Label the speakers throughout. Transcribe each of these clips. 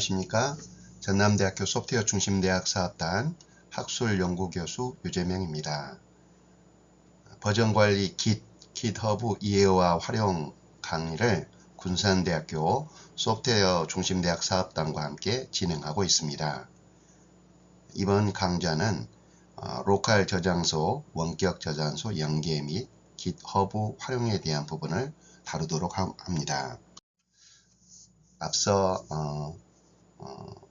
Speaker 1: 안녕하십니까. 전남대학교 소프트웨어 중심대학 사업단 학술연구교수 유재명입니다. 버전관리 GitHub 이해와 활용 강의를 군산대학교 소프트웨어 중심대학 사업단과 함께 진행하고 있습니다. 이번 강좌는 로컬 저장소, 원격 저장소 연계 및 GitHub 활용에 대한 부분을 다루도록 합니다. 앞서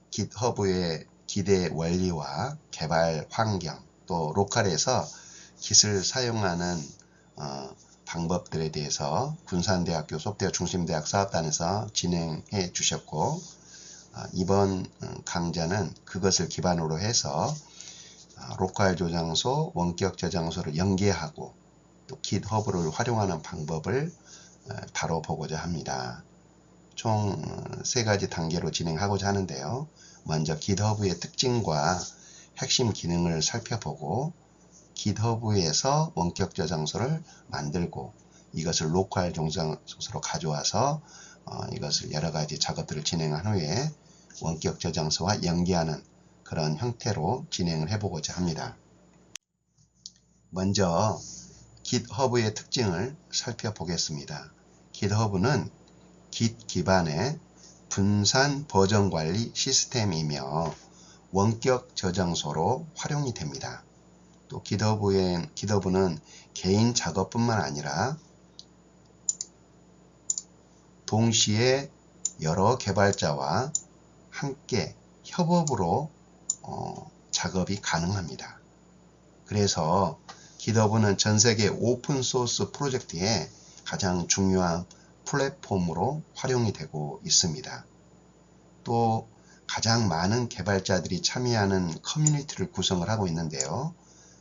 Speaker 1: GitHub의 기대 원리와 개발 환경, 또 로컬에서 Git을 사용하는 방법들에 대해서 군산대학교 소프트웨어 중심대학 사업단에서 진행해 주셨고, 이번 강좌는 그것을 기반으로 해서 로컬 저장소, 원격 저장소를 연계하고 또 GitHub를 활용하는 방법을 다뤄보고자 합니다. 총 3가지 단계로 진행하고자 하는데요. 먼저 GitHub의 특징과 핵심 기능을 살펴보고, GitHub에서 원격 저장소를 만들고 이것을 로컬 저장소로 가져와서 이것을 여러가지 작업들을 진행한 후에 원격 저장소와 연계하는 그런 형태로 진행을 해보고자 합니다. 먼저 GitHub의 특징을 살펴보겠습니다. GitHub는 Git 기반의 분산 버전 관리 시스템이며 원격 저장소로 활용이 됩니다. 또 GitHub는 개인 작업뿐만 아니라 동시에 여러 개발자와 함께 협업으로 작업이 가능합니다. 그래서 GitHub는 전세계 오픈소스 프로젝트의 가장 중요한 플랫폼으로 활용이 되고 있습니다. 또 가장 많은 개발자들이 참여하는 커뮤니티를 구성을 하고 있는데요.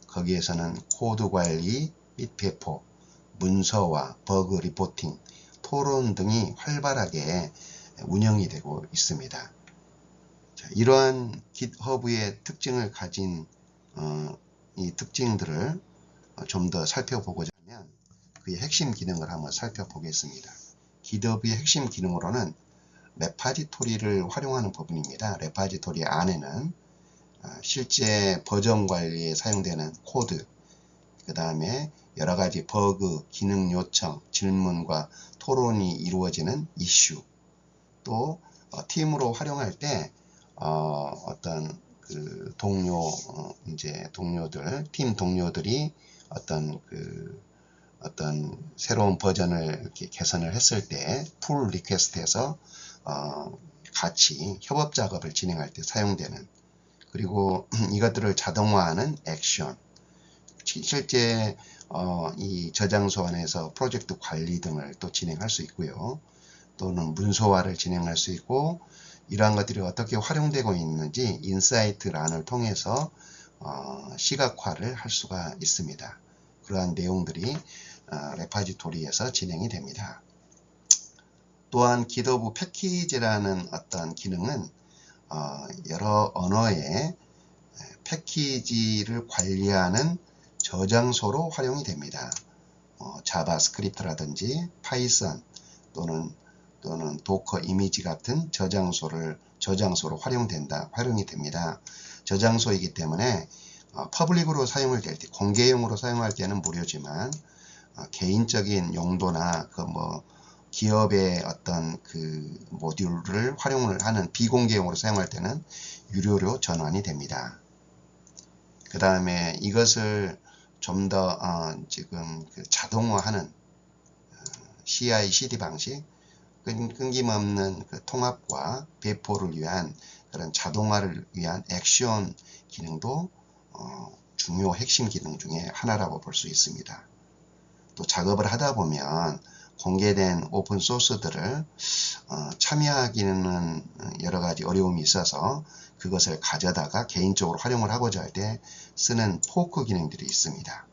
Speaker 1: 거기에서는 코드 관리 및 배포, 문서화, 버그 리포팅, 토론 등이 활발하게 운영이 되고 있습니다. 이러한 GitHub의 특징을 가진 이 특징들을 좀 더 살펴보고자 하면 그의 핵심 기능을 한번 살펴보겠습니다. GitHub의 핵심 기능으로는 레파지토리를 활용하는 부분입니다. 레파지토리 안에는 실제 버전 관리에 사용되는 코드, 그 다음에 여러가지 버그, 기능 요청, 질문과 토론이 이루어지는 이슈, 또 팀으로 활용할 때 어떤 그 동료들, 팀 동료들이 어떤 새로운 버전을 이렇게 개선을 했을 때 풀 리퀘스트에서 같이 협업 작업을 진행할 때 사용되는, 그리고 이것들을 자동화하는 액션, 실제 이 저장소 안에서 프로젝트 관리 등을 또 진행할 수 있고요. 또는 문서화를 진행할 수 있고, 이러한 것들이 어떻게 활용되고 있는지 인사이트란을 통해서 시각화를 할 수가 있습니다. 그러한 내용들이 레파지토리에서 진행이 됩니다. 또한 GitHub 패키지라는 어떤 기능은 여러 언어의 패키지를 관리하는 저장소로 활용이 됩니다. 자바스크립트라든지 파이썬 또는 도커 이미지 같은 저장소로 활용이 됩니다. 저장소이기 때문에 퍼블릭으로 사용을 될 때, 공개용으로 사용할 때는 무료지만 개인적인 용도나 기업의 어떤 그 모듈을 활용을 하는 비공개용으로 사용할 때는 유료로 전환이 됩니다. 그 다음에 이것을 좀 더 지금 자동화하는 CI/CD 방식, 끊김없는 그 통합과 배포를 위한 그런 자동화를 위한 액션 기능도 중요 핵심 기능 중에 하나라고 볼 수 있습니다. 또 작업을 하다 보면 공개된 오픈 소스들을 참여하기는 여러가지 어려움이 있어서 그것을 가져다가 개인적으로 활용을 하고자 할 때 쓰는 포크 기능들이 있습니다.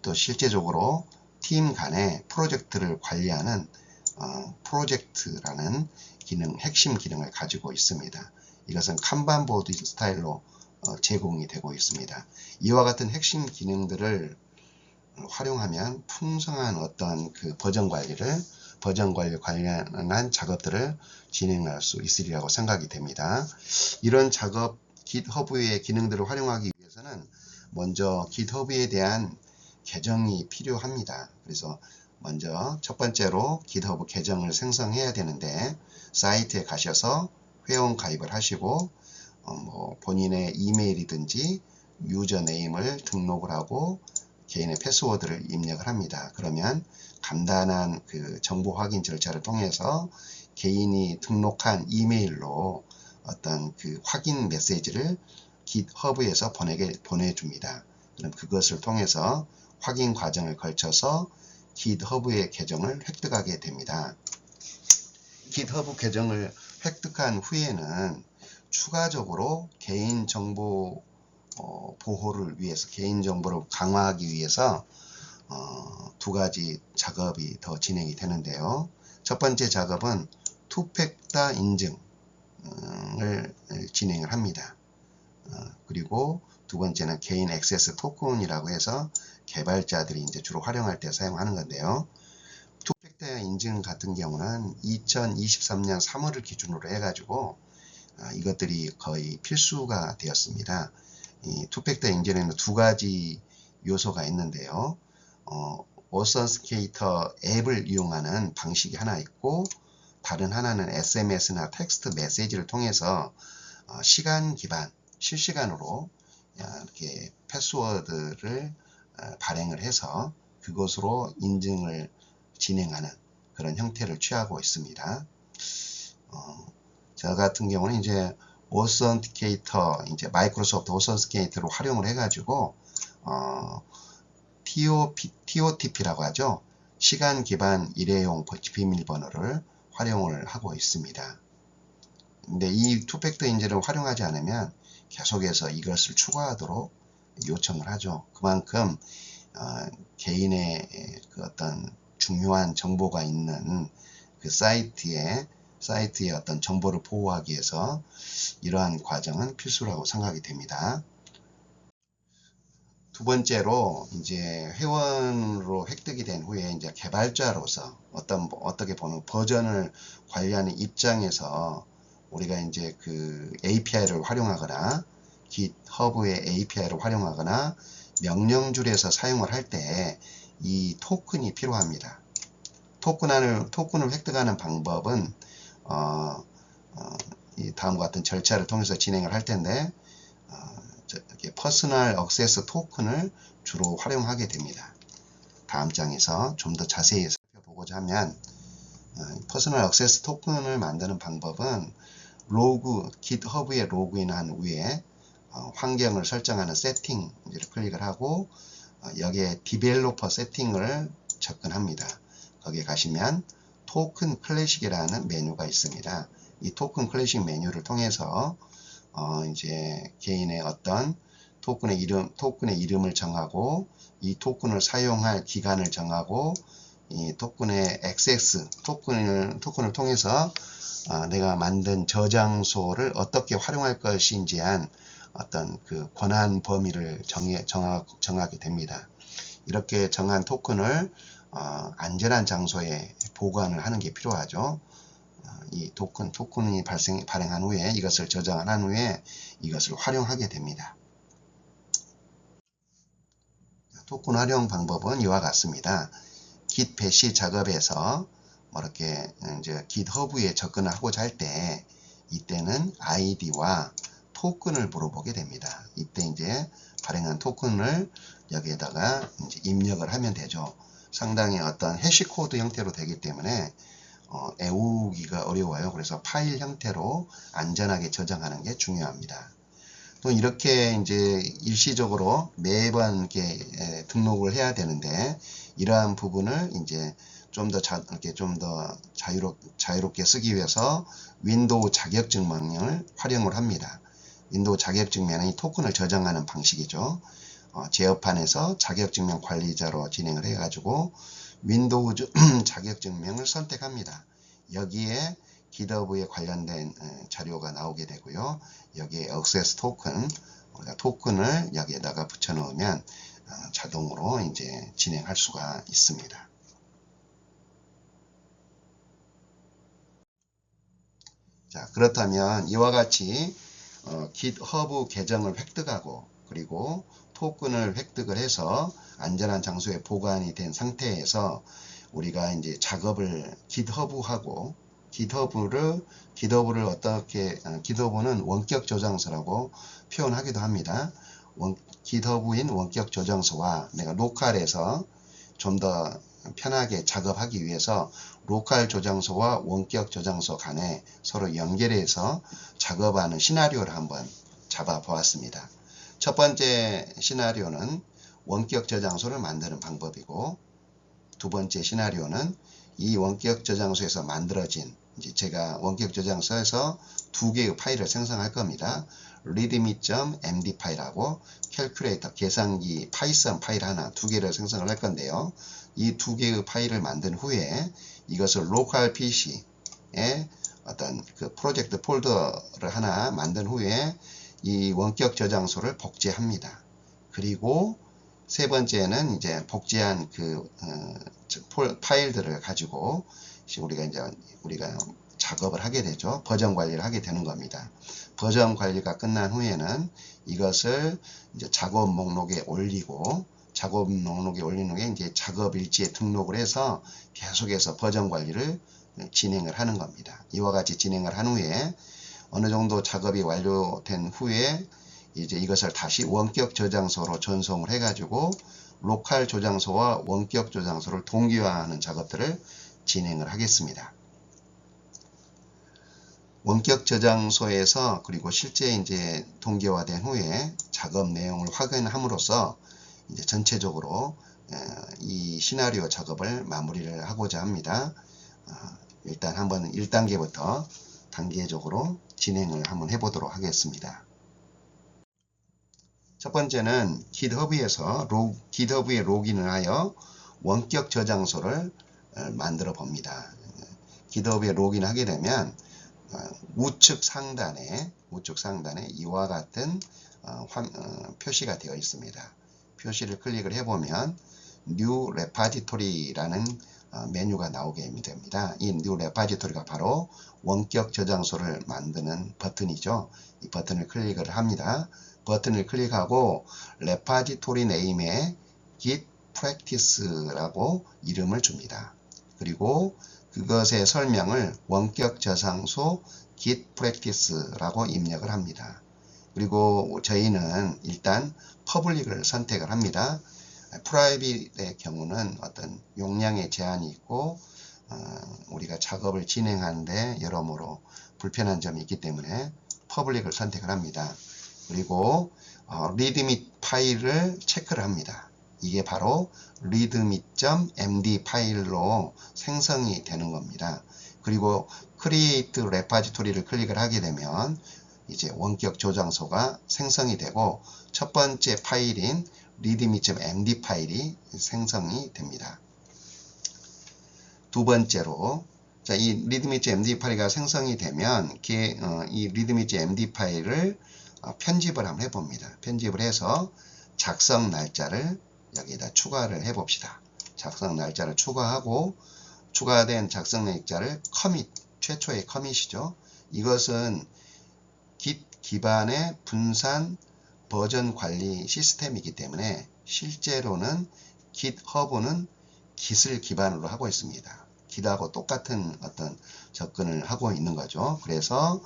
Speaker 1: 또 실제적으로 팀 간의 프로젝트를 관리하는 프로젝트라는 핵심 기능을 가지고 있습니다. 이것은 칸반보드 스타일로 제공이 되고 있습니다. 이와 같은 핵심 기능들을 활용하면 풍성한 어떤 그 버전 관리를 버전 관련한 작업들을 진행할 수 있으리라고 생각이 됩니다. 이런 작업 GitHub의 기능들을 활용하기 위해서는 먼저 GitHub에 대한 계정이 필요합니다. 그래서 먼저 첫 번째로 GitHub 계정을 생성해야 되는데 사이트에 가셔서 회원 가입을 하시고 본인의 이메일이든지 유저네임을 등록을 하고 개인의 패스워드를 입력을 합니다. 그러면 간단한 그 정보 확인 절차를 통해서 개인이 등록한 이메일로 어떤 그 확인 메시지를 GitHub에서 보내줍니다. 그럼 그것을 통해서 확인 과정을 거쳐서 GitHub의 계정을 획득하게 됩니다. GitHub 계정을 획득한 후에는 추가적으로 개인정보 보호를 위해서, 개인정보를 강화하기 위해서 두 가지 작업이 더 진행이 되는데요. 첫 번째 작업은 투팩터 인증을 진행을 합니다. 그리고 두 번째는 개인 액세스 토큰이라고 해서 개발자들이 이제 주로 활용할 때 사용하는 건데요. 투팩터 인증 같은 경우는 2023년 3월을 기준으로 해가지고 이것들이 거의 필수가 되었습니다. 이 투팩터 인증에는 두 가지 요소가 있는데요. 오선스케이터 앱을 이용하는 방식이 하나 있고, 다른 하나는 SMS나 텍스트 메시지를 통해서 시간 기반, 실시간으로 이렇게 패스워드를 발행을 해서 그것으로 인증을 진행하는 그런 형태를 취하고 있습니다. 저 같은 경우는 이제 오선티케이터, 이제 마이크로소프트 오선티케이터로 활용을 해가지고 TOTP라고 하죠. 시간 기반 일회용 비밀번호를 활용을 하고 있습니다. 근데 이 투팩터 인증을 활용하지 않으면 계속해서 이것을 추가하도록 요청을 하죠. 그만큼 개인의 그 어떤 중요한 정보가 있는 그 사이트의 어떤 정보를 보호하기 위해서 이러한 과정은 필수라고 생각이 됩니다. 두 번째로 이제 회원으로 획득이 된 후에 이제 개발자로서 어떻게 보면 버전을 관리하는 입장에서 우리가 이제 그 API를 활용하거나 GitHub의 API를 활용하거나 명령줄에서 사용을 할 때 이 토큰이 필요합니다. 토큰을 획득하는 방법은 이 다음과 같은 절차를 통해서 진행을 할 텐데 퍼스널 액세스 토큰을 주로 활용하게 됩니다. 다음 장에서 좀 더 자세히 살펴보고자 하면 퍼스널 액세스 토큰을 만드는 방법은 GitHub에 로그인한 후에 환경을 설정하는 세팅을 클릭을 하고 여기에 디벨로퍼 세팅을 접근합니다. 거기에 가시면 토큰 클래식이라는 메뉴가 있습니다. 이 토큰 클래식 메뉴를 통해서 이제 개인의 어떤 토큰의 이름을 정하고 이 토큰을 사용할 기간을 정하고 이 토큰의 액세스 토큰을 통해서 내가 만든 저장소를 어떻게 활용할 것인지 한 어떤 그 권한 범위를 정하게 됩니다. 이렇게 정한 토큰을 안전한 장소에 보관을 하는 게 필요하죠. 이 토큰이 발행한 후에 이것을 저장한 후에 이것을 활용하게 됩니다. 토큰 활용 방법은 이와 같습니다. git 배시 작업에서 이렇게 이제 GitHub에 접근을 하고자 할 때 이때는 아이디와 토큰을 물어보게 됩니다. 이때 이제 발행한 토큰을 여기에다가 이제 입력을 하면 되죠. 상당히 어떤 해시코드 형태로 되기 때문에 외우기가 어려워요. 그래서 파일 형태로 안전하게 저장하는 게 중요합니다. 또 이렇게 이제 일시적으로 매번 이렇게 등록을 해야 되는데 이러한 부분을 이제 좀 더 자유롭게 쓰기 위해서 윈도우 자격증명을 활용을 합니다. 윈도우 자격증명은 이 토큰을 저장하는 방식이죠. 제어판에서 자격증명 관리자로 진행을 해가지고 윈도우 자격증명을 선택합니다. 여기에 GitHub에 관련된 자료가 나오게 되고요. 여기에 액세스 토큰, 우리가 토큰을 여기에다가 붙여 넣으면 자동으로 이제 진행할 수가 있습니다. 자, 그렇다면 이와 같이 GitHub 계정을 획득하고 그리고 토큰을 획득을 해서 안전한 장소에 보관이 된 상태에서 우리가 이제 작업을 GitHub하고 GitHub를 어떻게 GitHub는 원격 저장소라고 표현하기도 합니다. GitHub인 원격 저장소와 내가 로컬에서 좀 더 편하게 작업하기 위해서 로컬 저장소와 원격 저장소 간에 서로 연결해서 작업하는 시나리오를 한번 잡아 보았습니다. 첫 번째 시나리오는 원격 저장소를 만드는 방법이고, 두 번째 시나리오는 이 원격 저장소에서 만들어진, 이제 제가 원격 저장소에서 두 개의 파일을 생성할 겁니다. readme.md 파일하고 캘큘레이터 계산기 파이썬 파일 하나, 두 개를 생성을 할 건데요. 이 두 개의 파일을 만든 후에 이것을 로컬 PC에 어떤 그 프로젝트 폴더를 하나 만든 후에 이 원격 저장소를 복제합니다. 그리고 세 번째는 이제 복제한 그 파일들을 가지고 우리가 작업을 하게 되죠. 버전 관리를 하게 되는 겁니다. 버전 관리가 끝난 후에는 이것을 이제 작업 목록에 올리고, 작업 목록에 올리는 후에 이제 작업 일지에 등록을 해서 계속해서 버전 관리를 진행을 하는 겁니다. 이와 같이 진행을 한 후에 어느 정도 작업이 완료된 후에 이제 이것을 다시 원격 저장소로 전송을 해가지고 로컬 저장소와 원격 저장소를 동기화하는 작업들을 진행을 하겠습니다. 원격 저장소에서 그리고 실제 이제 동기화된 후에 작업 내용을 확인함으로써 이제 전체적으로 이 시나리오 작업을 마무리를 하고자 합니다. 일단 한번 1단계부터 단계적으로 진행을 한번 해보도록 하겠습니다. 첫 번째는 GitHub에 로그인을 하여 원격 저장소를 만들어 봅니다. GitHub에 로그인하게 되면 우측 상단에 이와 같은 표시가 되어 있습니다. 표시를 클릭을 해보면 New Repository라는 메뉴가 나오게 됩니다. 이 New Repository가 바로 원격 저장소를 만드는 버튼이죠. 이 버튼을 클릭을 합니다. 버튼을 클릭하고 Repository Name에 Git Practice라고 이름을 줍니다. 그리고 그것의 설명을 원격 저장소 Git Practice라고 입력을 합니다. 그리고 저희는 일단 퍼블릭을 선택을 합니다. 프라이빗의 경우는 어떤 용량의 제한이 있고 우리가 작업을 진행하는데 여러모로 불편한 점이 있기 때문에 퍼블릭을 선택을 합니다. 그리고 readme 파일을 체크를 합니다. 이게 바로 readme.md 파일로 생성이 되는 겁니다. 그리고 create repository를 클릭을 하게 되면 이제 원격 저장소가 생성이 되고 첫 번째 파일인 readme.md 파일이 생성이 됩니다. 두 번째로 이 readme.md 파일이 생성이 되면 이 readme.md 파일을 편집을 한번 해봅니다. 편집을 해서 작성 날짜를 여기에다 추가를 해봅시다. 작성 날짜를 추가하고 추가된 작성 날짜를 커밋, 최초의 커밋이죠. 이것은 Git 기반의 분산 버전 관리 시스템이기 때문에 실제로는 GitHub는 Git을 기반으로 하고 있습니다. Git하고 똑같은 어떤 접근을 하고 있는 거죠. 그래서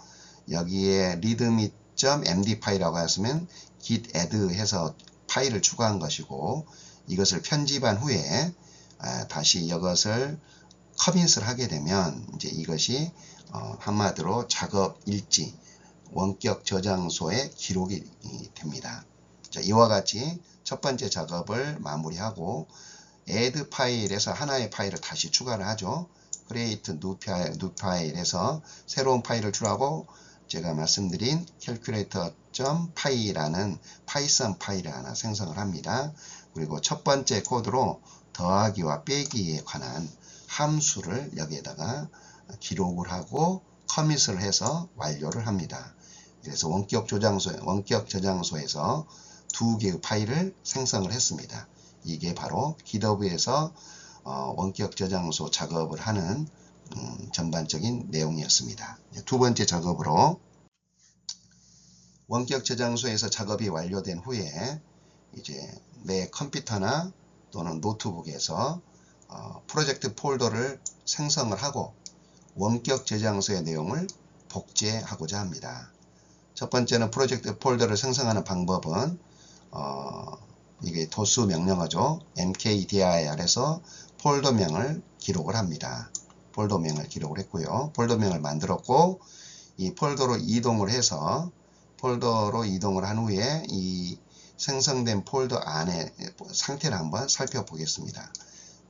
Speaker 1: 여기에 readme.md 파일이라고 했으면 git add 해서 파일을 추가한 것이고, 이것을 편집한 후에 다시 이것을 커밋을 하게 되면 이제 이것이 한마디로 작업 일지, 원격 저장소에 기록이 됩니다. 자, 이와 같이 첫 번째 작업을 마무리하고 add 파일에서 하나의 파일을 다시 추가를 하죠. create new 파일에서 새로운 파일을 추가하고 제가 말씀드린 calculator.py라는 파이썬 파일을 하나 생성을 합니다. 그리고 첫 번째 코드로 더하기와 빼기에 관한 함수를 여기에다가 기록을 하고 커밋을 해서 완료를 합니다. 그래서 원격 저장소에서 두 개의 파일을 생성을 했습니다. 이게 바로 GitHub에서 원격 저장소 작업을 하는 전반적인 내용이었습니다. 두 번째 작업으로 원격 저장소에서 작업이 완료된 후에 이제 내 컴퓨터나 또는 노트북에서 프로젝트 폴더를 생성을 하고 원격 저장소의 내용을 복제하고자 합니다. 첫 번째는 프로젝트 폴더를 생성하는 방법은 이게 도수 명령어죠. mkdir에서 폴더명을 기록을 합니다. 폴더명을 기록을 했고요. 폴더명을 만들었고 이 폴더로 이동을 해서 폴더로 이동을 한 후에 이 생성된 폴더 안에 상태를 한번 살펴보겠습니다.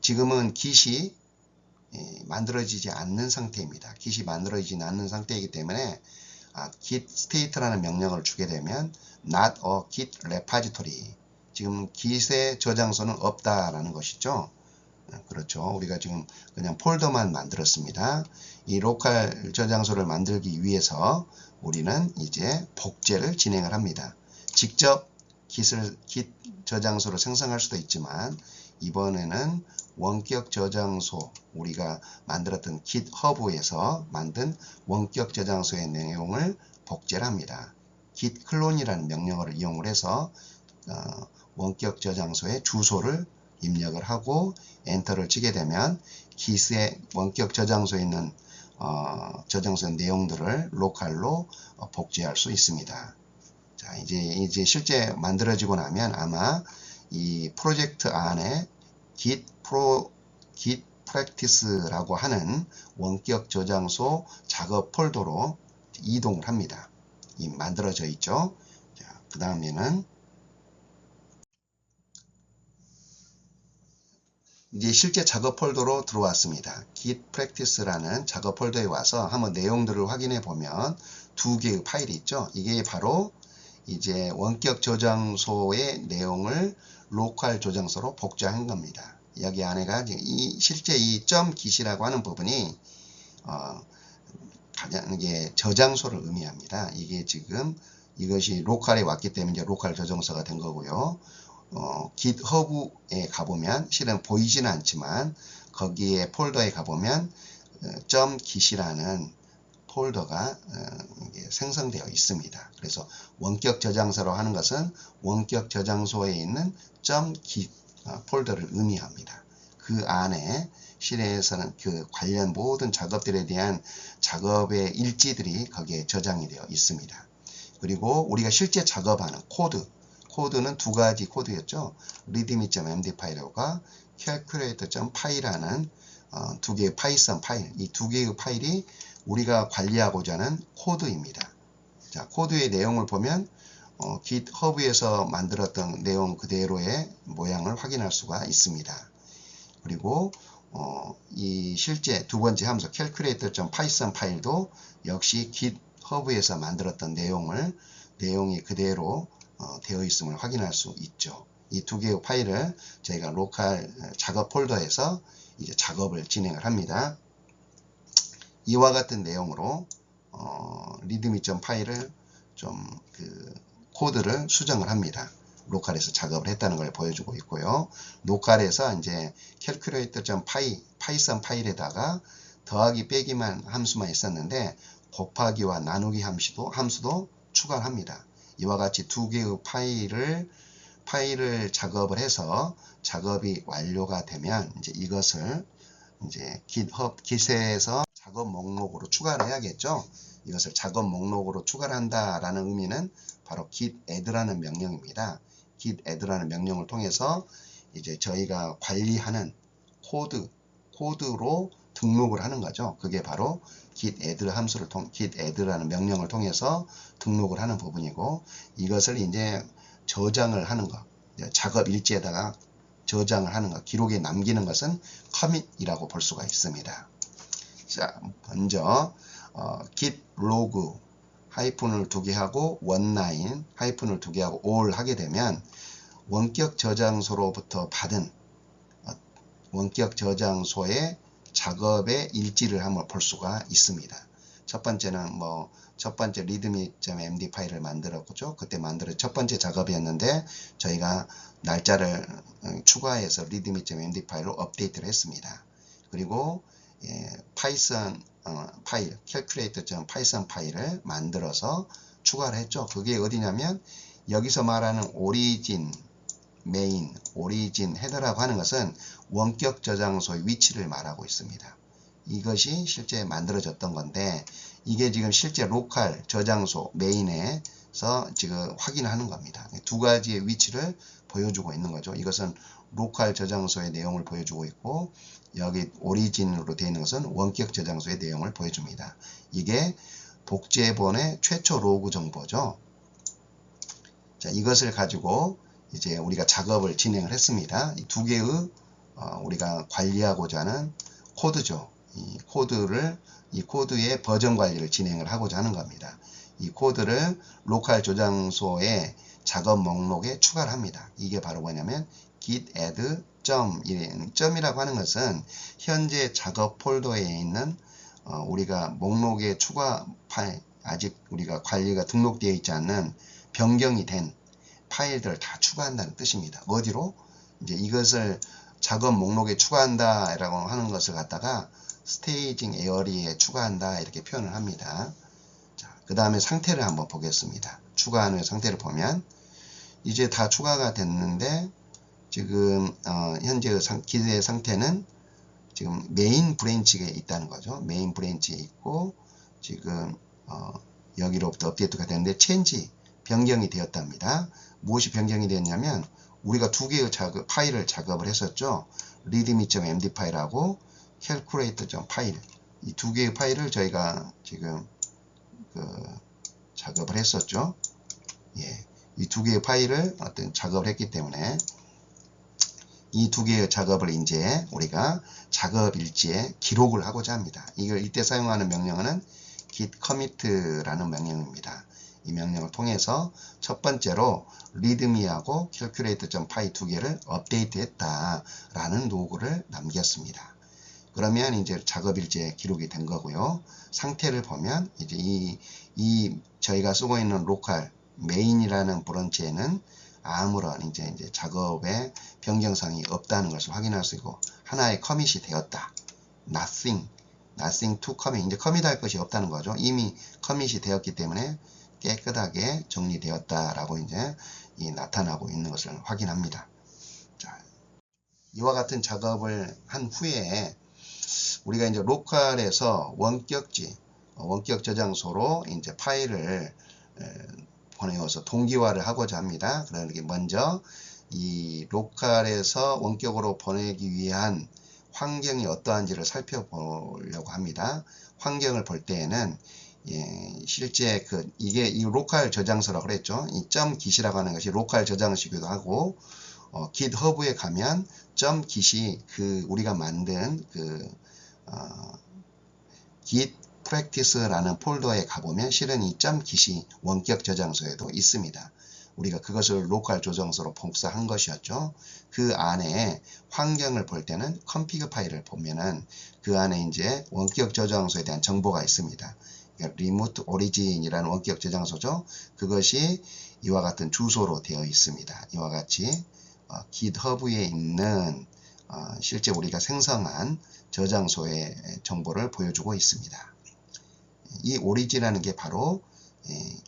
Speaker 1: 지금은 깃이 만들어지지 않는 상태입니다. 깃이 만들어지지 않는 상태이기 때문에 git state라는 명령을 주게 되면 not a git repository, 지금 깃의 저장소는 없다라는 것이죠. 그렇죠. 우리가 지금 그냥 폴더만 만들었습니다. 이 로컬 저장소를 만들기 위해서 우리는 이제 복제를 진행을 합니다. 직접 git 저장소를 생성할 수도 있지만 이번에는 원격 저장소, 우리가 만들었던 GitHub에서 만든 원격 저장소의 내용을 복제를 합니다. git 클론이라는 명령어를 이용을 해서 원격 저장소의 주소를 입력을 하고 엔터를 치게 되면 git의 원격 저장소에 있는 저장소 내용들을 로컬로 복제할 수 있습니다. 자, 이제 실제 만들어지고 나면 아마 이 프로젝트 안에 git practice라고 하는 원격 저장소 작업 폴더로 이동을 합니다. 이 만들어져 있죠. 자, 그 다음에는 이제 실제 작업 폴더로 들어왔습니다. git practice라는 작업 폴더에 와서 한번 내용들을 확인해 보면 두 개의 파일이 있죠. 이게 바로 이제 원격 저장소의 내용을 로컬 저장소로 복제한 겁니다. 여기 안에가 실제 이 .git이라고 하는 부분이 가장 이게 저장소를 의미합니다. 이게 지금 이것이 로컬에 왔기 때문에 이제 로컬 저장소가 된 거고요. GitHub에 가보면 실은 보이지는 않지만 거기에 폴더에 가보면 .git이라는 폴더가 생성되어 있습니다. 그래서 원격 저장소로 하는 것은 원격 저장소에 있는 .git 폴더를 의미합니다. 그 안에 실내에서는 그 관련 모든 작업들에 대한 작업의 일지들이 거기에 저장이 되어 있습니다. 그리고 우리가 실제 작업하는 코드는 두 가지 코드였죠. readme.md 파일과 calculator.py라는 두 개의 파이썬 파일, 이 두 개의 파일이 우리가 관리하고자 하는 코드입니다. 자, 코드의 내용을 보면 GitHub에서 만들었던 내용 그대로의 모양을 확인할 수가 있습니다. 그리고 이 실제 두 번째 함수 calculator.python 파일도 역시 GitHub에서 만들었던 내용이 그대로 되어 있음을 확인할 수 있죠. 이 두 개의 파일을 저희가 로컬 작업 폴더에서 이제 작업을 진행을 합니다. 이와 같은 내용으로 readme.py를 코드를 수정을 합니다. 로컬에서 작업을 했다는 걸 보여주고 있고요. 로컬에서 이제 calculator.py 파이썬 파일에다가 더하기 빼기만 함수만 있었는데 곱하기와 나누기 함수도 추가를 합니다. 이와 같이 두 개의 파일을 작업을 해서 작업이 완료가 되면 이제 이것을 이제 git에서 작업 목록으로 추가를 해야겠죠. 이것을 작업 목록으로 추가를 한다라는 의미는 바로 git add라는 명령입니다. git add라는 명령을 통해서 이제 저희가 관리하는 코드로 등록을 하는 거죠. 그게 바로 git add라는 명령을 통해서 등록을 하는 부분이고, 이것을 이제 저장을 하는 것, 작업 일지에다가 저장을 하는 것, 기록에 남기는 것은 commit이라고 볼 수가 있습니다. 자, 먼저 git log 하이픈을 두 개 하고 one9 하이픈을 두 개 하고 all 하게 되면 원격 저장소로부터 받은 원격 저장소의 작업의 일지를 한번 볼 수가 있습니다. 첫 번째는 첫 번째 readme.md 파일을 만들었죠. 그때 만들어 첫 번째 작업이었는데 저희가 날짜를 추가해서 readme.md 파일로 업데이트를 했습니다. 그리고 파이썬 파일 calculator.python 파일을 만들어서 추가를 했죠. 그게 어디냐면 여기서 말하는 오리진 메인, 오리진 헤더라고 하는 것은 원격 저장소의 위치를 말하고 있습니다. 이것이 실제 만들어졌던 건데 이게 지금 실제 로컬 저장소 메인에서 지금 확인하는 겁니다. 두 가지의 위치를 보여주고 있는 거죠. 이것은 로컬 저장소의 내용을 보여주고 있고 여기 오리진으로 되어 있는 것은 원격 저장소의 내용을 보여줍니다. 이게 복제본의 최초 로그 정보죠. 자, 이것을 가지고 이제 우리가 작업을 진행을 했습니다. 이 두 개의 우리가 관리하고자 하는 코드죠. 이 코드의 버전 관리를 진행을 하고자 하는 겁니다. 이 코드를 로컬 저장소의 작업 목록에 추가를 합니다. 이게 바로 뭐냐면 git add 점이라고 하는 것은 현재 작업 폴더에 있는 우리가 목록에 추가 파일, 아직 우리가 관리가 등록되어 있지 않는 변경이 된 파일들을 다 추가한다는 뜻입니다. 어디로? 이제 이것을 작업 목록에 추가한다 라고 하는 것을 갖다가 스테이징 에어리에 추가한다 이렇게 표현을 합니다. 그 다음에 상태를 한번 보겠습니다. 추가한 후에 상태를 보면 이제 다 추가가 됐는데 지금 현재의 기대의 상태는 지금 메인 브랜치에 있다는 거죠. 메인 브랜치에 있고 지금 여기로부터 업데이트가 됐는데 체인지 변경이 되었답니다. 무엇이 변경이 되었냐면 우리가 두 개의 파일을 작업을 했었죠. readme.md 파일하고 calculator.파일 이 두 개의 파일을 저희가 지금 작업을 했었죠. 이 두 개의 파일을 작업을 했기 때문에 이 두 개의 작업을 이제 우리가 작업 일지에 기록을 하고자 합니다. 이걸 이때 사용하는 명령어는 git commit라는 명령입니다. 이 명령을 통해서 첫 번째로 readme하고 calculator.py 두 개를 업데이트했다라는 로그를 남겼습니다. 그러면 이제 작업 일지에 기록이 된 거고요. 상태를 보면 이제 이 저희가 쓰고 있는 로컬 메인이라는 브런치에는 아무런 이제 작업에 변경사항이 없다는 것을 확인할 수 있고 하나의 커밋이 되었다. nothing to commit. 이제 커밋할 것이 없다는 거죠. 이미 커밋이 되었기 때문에 깨끗하게 정리되었다라고 이제 나타나고 있는 것을 확인합니다. 자, 이와 같은 작업을 한 후에 우리가 이제 로컬에서 원격 저장소로 이제 파일을 보내어서 동기화를 하고자 합니다. 그러니까 먼저 이 로컬에서 원격으로 보내기 위한 환경이 어떠한지를 살펴보려고 합니다. 환경을 볼 때에는 실제 이게 이 로컬 저장소라고 그랬죠. 이 .git이라고 하는 것이 로컬 저장소이기도 하고 GitHub에 가면 .git이 우리가 만든 git practice라는 폴더에 가보면 실은 이 .git이 원격 저장소에도 있습니다. 우리가 그것을 로컬 저장소로 복사한 것이었죠. 그 안에 환경을 볼 때는 config 파일을 보면은 그 안에 이제 원격 저장소에 대한 정보가 있습니다. remote origin이라는 원격 저장소죠. 그것이 이와 같은 주소로 되어 있습니다. 이와 같이 GitHub에 있는 실제 우리가 생성한 저장소의 정보를 보여주고 있습니다. 이 오리진이라는 게 바로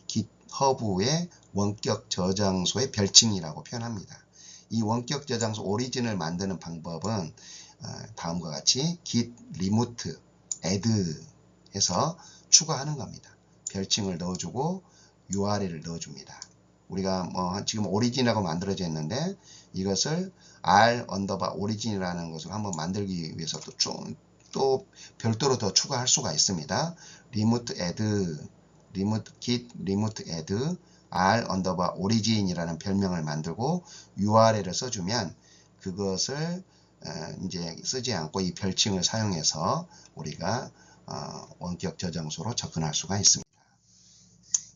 Speaker 1: GitHub의 원격 저장소의 별칭이라고 표현합니다. 이 원격 저장소 오리진을 만드는 방법은 다음과 같이 git remote add 해서 추가하는 겁니다. 별칭을 넣어주고 URL을 넣어줍니다. 우리가 지금 오리진이라고 만들어져 있는데 이것을 r_origin이라는 것을 한번 만들기 위해서 또 별도로 더 추가할 수가 있습니다. git remote add r_origin이라는 별명을 만들고 URL을 써주면 그것을 이제 쓰지 않고 이 별칭을 사용해서 우리가 원격 저장소로 접근할 수가 있습니다.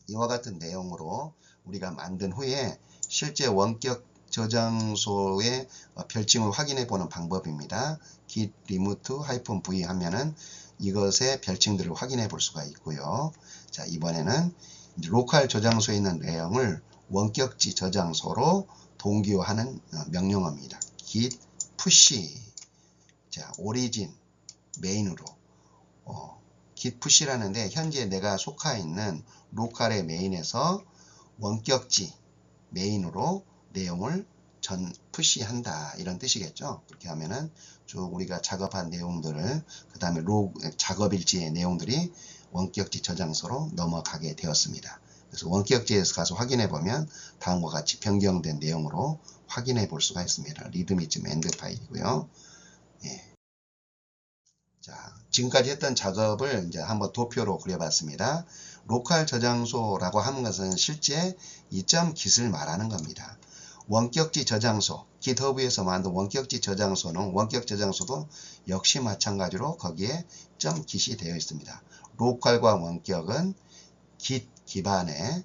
Speaker 1: 이와 같은 내용으로 우리가 만든 후에 실제 원격 저장소의 별칭을 확인해 보는 방법입니다. git remote-v 하면은 이것의 별칭들을 확인해 볼 수가 있고요. 자, 이번에는 로컬 저장소에 있는 내용을 원격지 저장소로 동기화하는 명령어입니다. git push, 자, origin, 메인으로 git push라는데 현재 내가 속하 있는 로컬의 메인에서 원격지 메인으로 내용을 푸시한다 이런 뜻이겠죠. 그렇게 하면은 쭉 우리가 작업한 내용들을 그 다음에 작업 일지의 내용들이 원격지 저장소로 넘어가게 되었습니다. 그래서 원격지에서 가서 확인해 보면 다음과 같이 변경된 내용으로 확인해 볼 수가 있습니다. readme.end 파일이고요. 예. 자, 지금까지 했던 작업을 이제 한번 도표로 그려봤습니다. 로컬 저장소라고 하는 것은 실제 이 .git을 말하는 겁니다. 원격지 저장소, GitHub에서 만든 원격지 저장소는 원격 저장소도 역시 마찬가지로 거기에 .git이 되어 있습니다. 로컬과 원격은 Git 기반의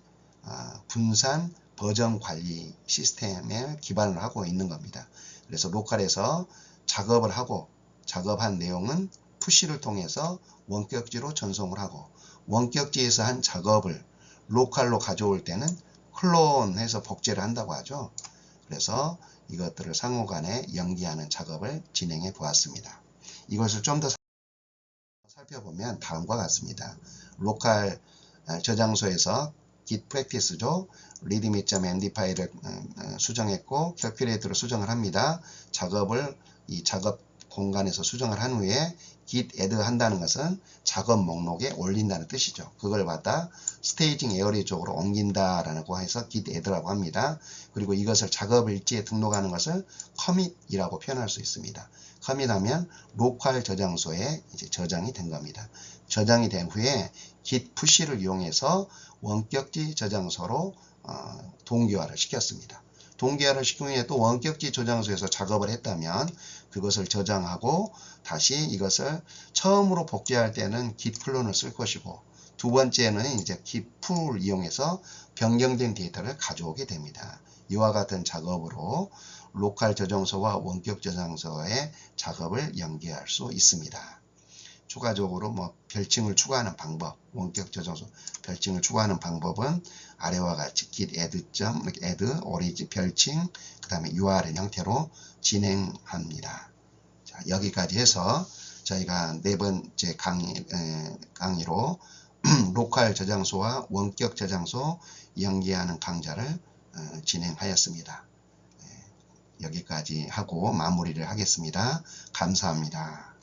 Speaker 1: 분산 버전 관리 시스템에 기반을 하고 있는 겁니다. 그래서 로컬에서 작업을 하고 작업한 내용은 푸시를 통해서 원격지로 전송을 하고 원격지에서 한 작업을 로컬로 가져올 때는 클론해서 복제를 한다고 하죠. 그래서 이것들을 상호간에 연기하는 작업을 진행해 보았습니다. 이것을 좀 더 살펴보면 다음과 같습니다. 로컬 저장소에서 git practice죠. readme.md 파일을 수정했고 calculate로 수정을 합니다. 작업을 이 작업 공간에서 수정을 한 후에 git add 한다는 것은 작업 목록에 올린다는 뜻이죠. 그걸 갖다 스테이징 에어리 쪽으로 옮긴다라고 해서 git add라고 합니다. 그리고 이것을 작업 일지에 등록하는 것을 commit이라고 표현할 수 있습니다. commit하면 로컬 저장소에 이제 저장이 된 겁니다. 저장이 된 후에 git push를 이용해서 원격지 저장소로 동기화를 시켰습니다. 동기화를 시킨 후에 또 원격지 저장소에서 작업을 했다면 그것을 저장하고 다시 이것을 처음으로 복제할 때는 git 클론을 쓸 것이고 두 번째는 이제 git pull을 이용해서 변경된 데이터를 가져오게 됩니다. 이와 같은 작업으로 로컬 저장소와 원격 저장소의 작업을 연계할 수 있습니다. 추가적으로 별칭을 추가하는 방법, 원격 저장소 별칭을 추가하는 방법은 아래와 같이 git add origin 별칭 그 다음에 URL 형태로 진행합니다. 자, 여기까지 해서 저희가 네 번째 강의로 로컬 저장소와 원격 저장소 연계하는 강좌를 진행하였습니다. 여기까지 하고 마무리를 하겠습니다. 감사합니다.